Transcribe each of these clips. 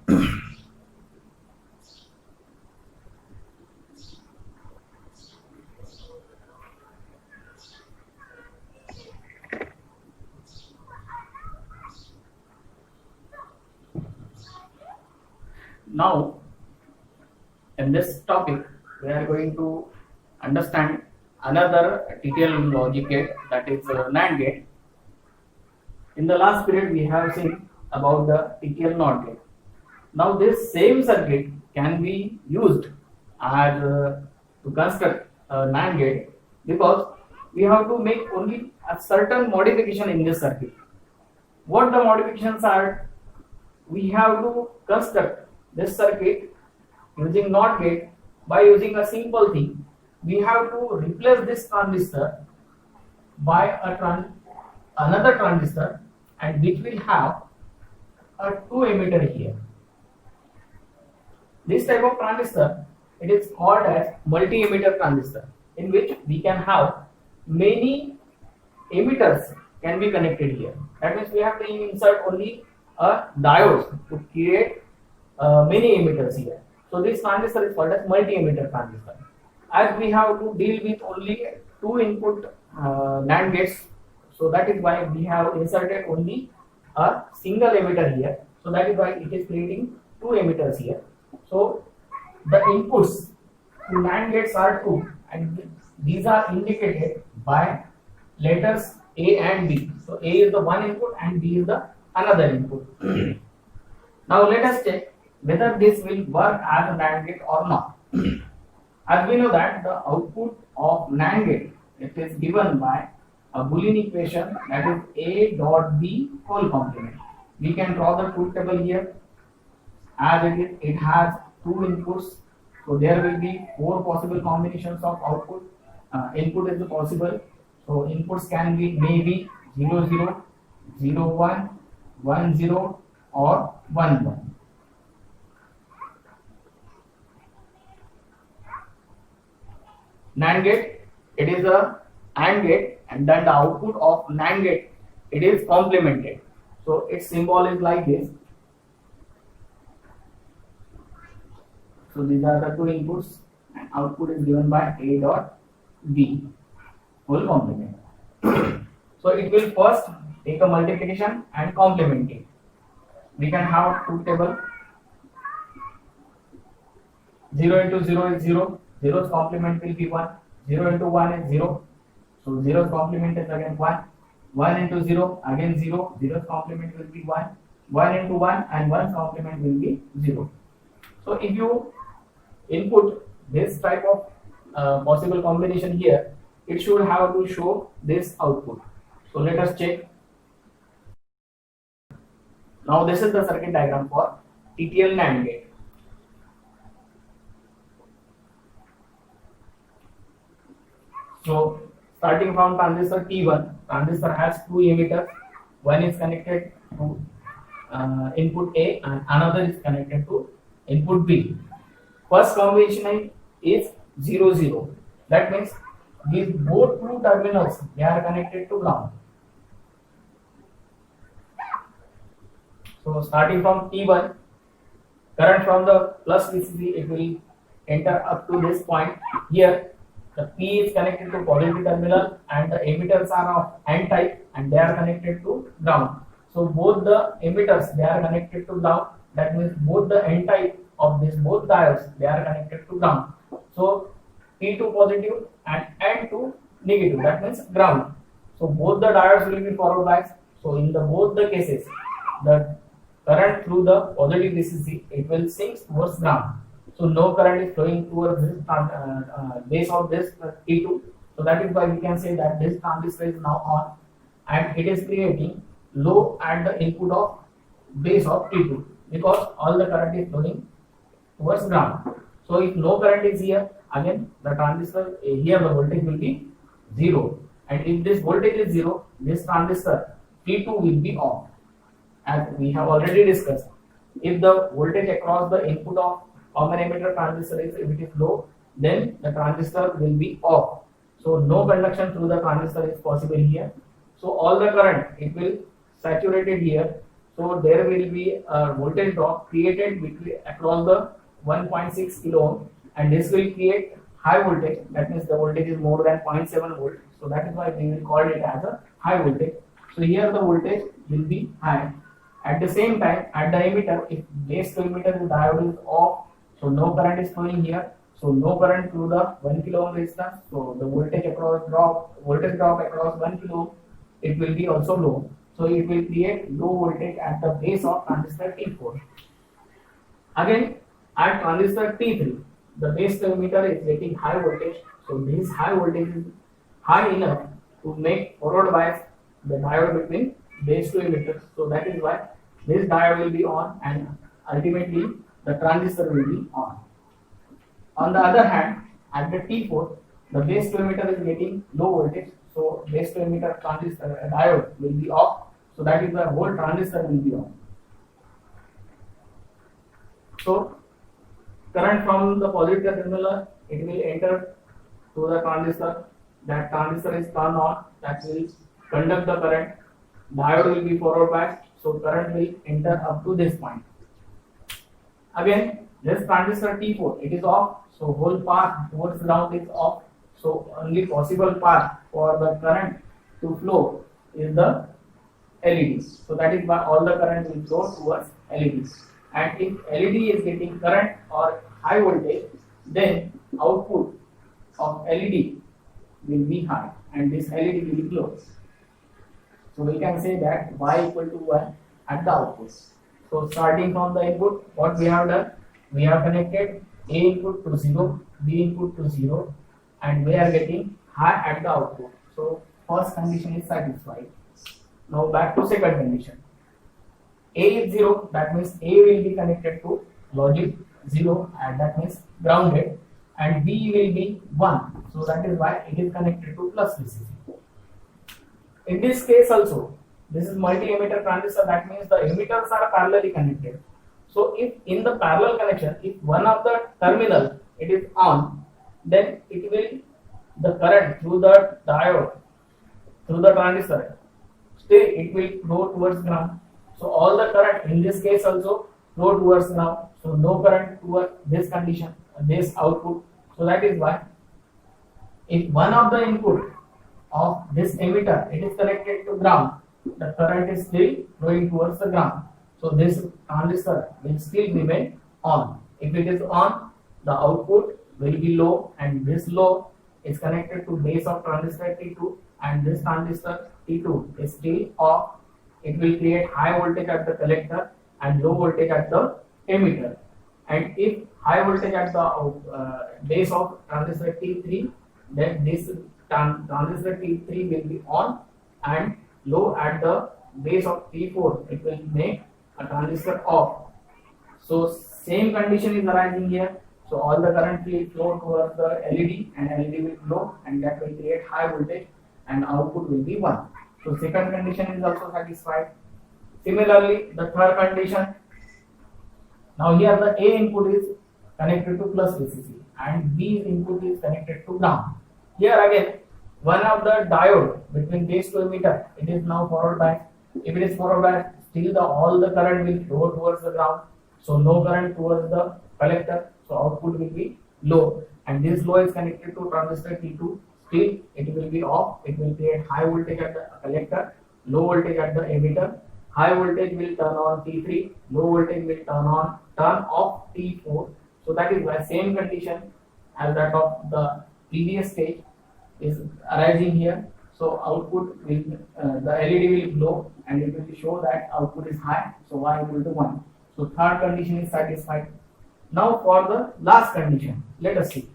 Now, in this topic, we are going to understand another TTL logic gate, that is NAND gate. In the last period, we have seen about the TTL NOT gate. Now, this same circuit can be used as to construct a NAND gate, because we have to make only a certain modification in this circuit. What the modifications are? We have to construct this circuit using NOT gate by using a simple thing. We have to replace this transistor by another transistor, and which will have a 2 emitter here. This type of transistor, it is called as multi-emitter transistor, in which we can have many emitters can be connected here. That means we have to insert only a diode to create many emitters here. So this transistor is called as multi-emitter transistor. As we have to deal with only 2 input NAND gates, so that is why we have inserted only a single emitter here. So that is why it is creating 2 emitters here. So the inputs to NAND gates are 2, and these are indicated by letters A and B. So A is the one input and B is the another input. Now let us check whether this will work as a NAND gate or not. As we know that the output of NAND gate, it is given by a Boolean equation, that is A dot B whole complement. We can draw the truth table here. As it has 2 inputs, so there will be 4 possible combinations of output. Input is possible, so inputs can be maybe 0 0, 0 1, 1 0 or 1 1. NAND gate, it is a AND gate, and then the output of NAND gate, it is complemented. So its symbol is like this. So these are the 2 inputs, and output is given by A dot B whole complement. So it will first take a multiplication and complement it. We can have truth table. 0 into 0 is 0. 0's complement will be 1. 0 into 1 is 0. So 0's complement is again 1. 1 into 0 again 0. 0's complement will be 1. 1 into 1 and 1's complement will be 0. So if you input this type of possible combination here, it should have to show this output. So let us check. Now this is the circuit diagram for TTL NAND gate. So starting from transistor T1, transistor has 2 emitters. One is connected to input A and another is connected to input B. First combination is 0 0. That means these both 2 terminals, they are connected to ground. So starting from T1, current from the plus VCC, it will enter up to this point. Here the P is connected to positive terminal and the emitters are of N type and they are connected to ground. So both the emitters, they are connected to ground. That means both the N type of this both diodes, they are connected to ground. So P2 positive and N2 negative, that means ground. So both the diodes will be forward biased. So in the both the cases, the current through the positive VCC, it will sink towards ground. So no current is flowing towards this base of this T2. So that is why we can say that this transistor is now on, and it is creating low at the input of base of T2, because all the current is flowing towards ground. So if no current is here, again the transistor here the voltage will be 0, and if this voltage is 0, this transistor T2 will be off. As we have already discussed, if the voltage across the input of common emitter transistor is, if it is low, then the transistor will be off. So no conduction through the transistor is possible here. So all the current, it will saturate it here. So there will be a voltage drop created between across the 1.6 kilo ohm, and this will create high voltage. That means the voltage is more than 0.7 volt. So that is why we will call it as a high voltage. So here the voltage will be high. At the same time, at the emitter, if base to emitter the diode is off, so no current is flowing here. So no current through the 1 kilo ohm resistance. So the voltage drop across 1 kilo ohm, it will be also low. So it will create low voltage at the base of transistor T4. Again, at transistor T3, the base to emitter is getting high voltage. So this high voltage is high enough to make forward bias the diode between base to emitter. So that is why this diode will be on, and ultimately the transistor will be on. On the other hand, at the T4, the base to emitter is getting low voltage. So base to emitter transistor diode will be off. So that is the whole transistor will be on. So current from the positive terminal, it will enter to the transistor. That transistor is turned on. That will conduct the current. Diode will be forward biased. So current will enter up to this point. Again, this transistor T4, it is off. So whole path towards ground is off. So only possible path for the current to flow is the LED. So that is why all the current will flow towards LED. And if LED is getting current or high voltage, then output of LED will be high and this LED will glow. So we can say that Y equal to 1 at the output. So starting from the input, what we have done? We have connected A input to 0, B input to 0, and we are getting high at the output. So first condition is satisfied. Now back to second condition. A is 0, that means A will be connected to logic 0, and that means grounded, and B will be 1. So that is why it is connected to plus VCC. In this case also, this is multi-emitter transistor, that means the emitters are parallelly connected. So if in the parallel connection, if one of the terminal it is on, then it will, the current through the diode, through the transistor, still it will flow towards ground. So all the current in this case also flow towards ground. So no current towards this condition, this output. So that is why if one of the input of this emitter it is connected to ground, the current is still flowing towards the ground. So this transistor will still remain on. If it is on, the output will be low, and this low is connected to base of transistor T2, and this transistor T2 is still off. It will create high voltage at the collector and low voltage at the emitter. And if high voltage at the base of transistor T3, then this transistor T3 will be on, and low at the base of T4, it will make a transistor off. So same condition is arising here. So all the current will flow towards the LED, and LED will flow, and that will create high voltage, and output will be 1. So second condition is also satisfied. Similarly, the third condition. Now here the A input is connected to plus VCC and B input is connected to ground. Here again, one of the diode between base to emitter, it is now forward biased. If it is forward biased, still all the current will flow towards the ground. So no current towards the collector. So output will be low, and this low is connected to transistor T2. Still it will be off. It will create high voltage at the collector, low voltage at the emitter. High voltage will turn on T3, low voltage will turn off T4. So that is why same condition as that of the previous stage is arising here. So output will, the LED will glow, and it will show that output is high. So Y equal to 1. So third condition is satisfied. Now for the last condition, let us see.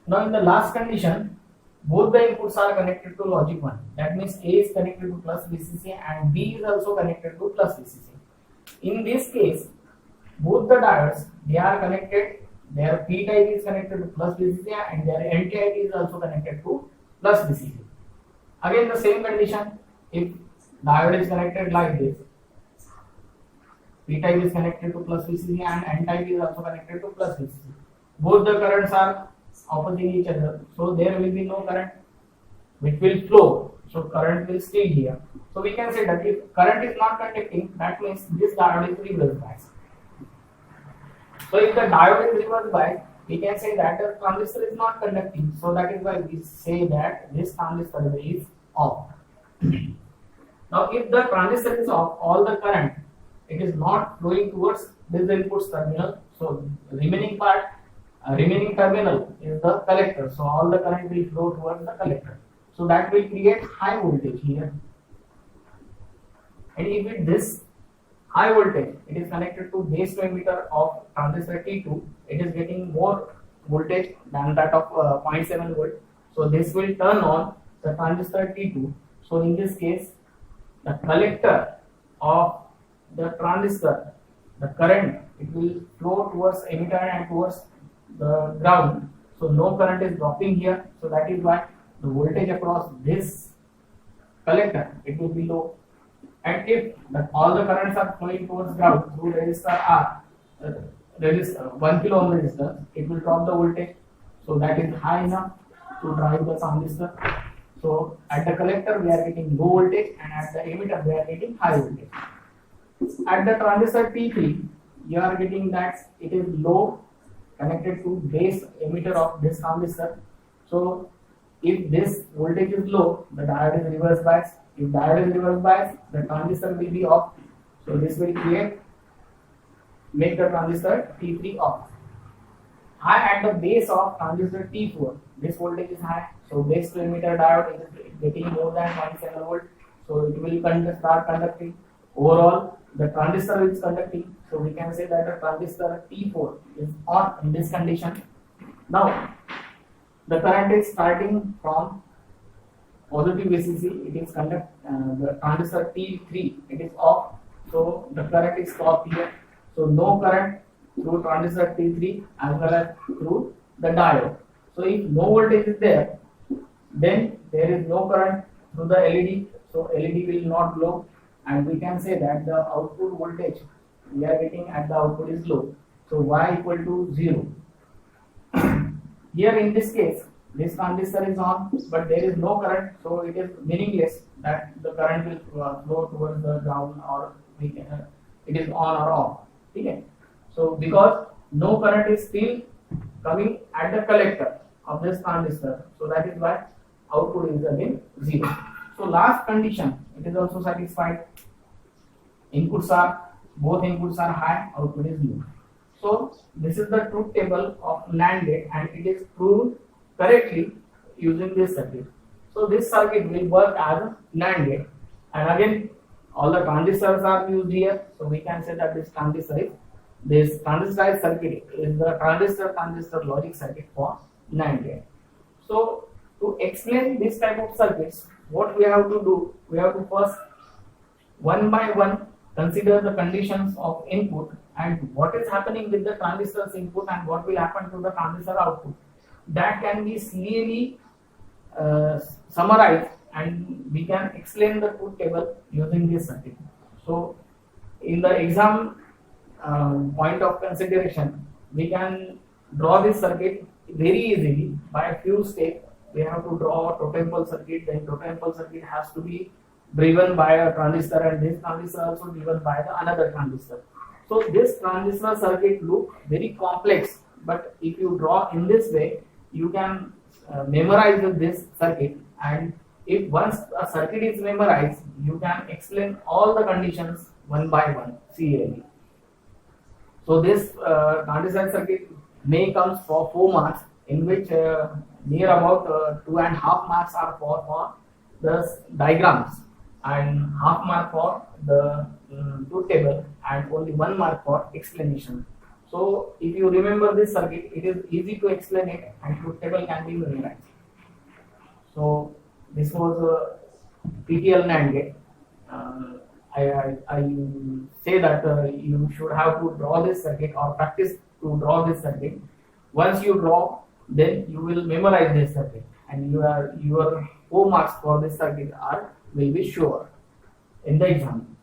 Now in the last condition, both the inputs are connected to logic 1. That means A is connected to plus VCC and B is also connected to plus VCC. In this case, both the diodes, they are connected, their P type is connected to plus VCC and their N type is also connected to plus VCC. Again the same condition, if diode is connected like this, P type is connected to plus VCC and N type is also connected to plus VCC. Both the currents are opposite each other, so there will be no current which will flow. So current will stay here. So we can say that if current is not conducting, that means this diode is reverse biased. So if the diode is reverse biased, we can say that the transistor is not conducting. So that is why we say that this transistor is off. Now if the transistor is off, all the current, it is not flowing towards this input terminal. So remaining terminal is the collector. So all the current will flow towards the collector. So that will create high voltage here. And if it this high voltage, it is connected to base to emitter of transistor T2, it is getting more voltage than that of 0.7 volt. So this will turn on the transistor T2. So in this case, the collector of the transistor, the current, it will flow towards emitter and towards the ground. So no current is dropping here. So that is why the voltage across this collector, it will be low. And if all the currents are flowing towards ground through resistor R, 1 kilo ohm resistor, it will drop the voltage. So that is high enough to drive the transistor. So at the collector we are getting low voltage, and at the emitter we are getting high voltage. At the transistor T3, you are getting that it is low, connected to base emitter of this transistor. So if this voltage is low, the diode is reverse biased. If diode is reverse biased, the transistor will be off. So this will make the transistor T3 off. High at the base of transistor T4, this voltage is high. So base to emitter diode is getting more than 0.7 volt. So it will start conducting. Overall, the transistor is conducting. So we can say that the transistor T4 is on in this condition. Now, the current is starting from positive VCC. It is the transistor T3, it is off. So the current is stopped here. So no current through transistor T3 as well as through the diode. So if no voltage is there, then there is no current through the LED. So LED will not glow, and we can say that the output voltage we are getting at the output is low. So Y equal to 0. Here in this case, this transistor is on, but there is no current, so it is meaningless that the current will flow towards the ground, or it is on or off. Okay? So because no current is still coming at the collector of this transistor, so that is why output is again 0. So last condition, it is also satisfied. Both inputs are high, output is low. So this is the truth table of NAND gate, and it is proved correctly using this circuit. So this circuit will work as a NAND gate, and again all the transistors are used here. So we can say that this transistorized circuit is the transistor logic circuit for NAND gate. So to explain this type of circuits, what we have to do, we have to first one by one consider the conditions of input and what is happening with the transistor's input and what will happen to the transistor output. That can be clearly summarized, and we can explain the truth table using this circuit. So in the exam point of consideration, we can draw this circuit very easily by a few steps. We have to draw a totem pole circuit. Then totem pole circuit has to be driven by a transistor, and this transistor also driven by the another transistor. So this transistor circuit look very complex, but if you draw in this way, you can memorize this circuit, and if once a circuit is memorized, you can explain all the conditions one by one serially. So this transistor circuit may comes for 4 marks, in which near about 2.5 marks are for the diagrams, and half mark for the truth table, and only 1 mark for explanation. So if you remember this circuit, it is easy to explain it, and truth table can be memorized. So this was a TTL NAND gate. I say that you should have to draw this circuit or practice to draw this circuit. Once you draw, then you will memorize this circuit, and your 4 marks for this circuit will be sure in the exam.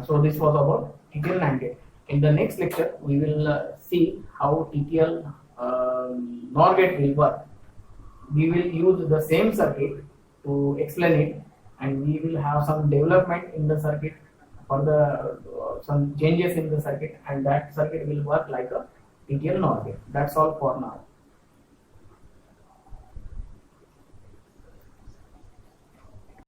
So this was about TTL NAND gate. In the next lecture, we will see how TTL NOR gate will work. We will use the same circuit to explain it, and we will have some development in the circuit for the some changes in the circuit, and that circuit will work like a TTL NOR gate. That's all for now.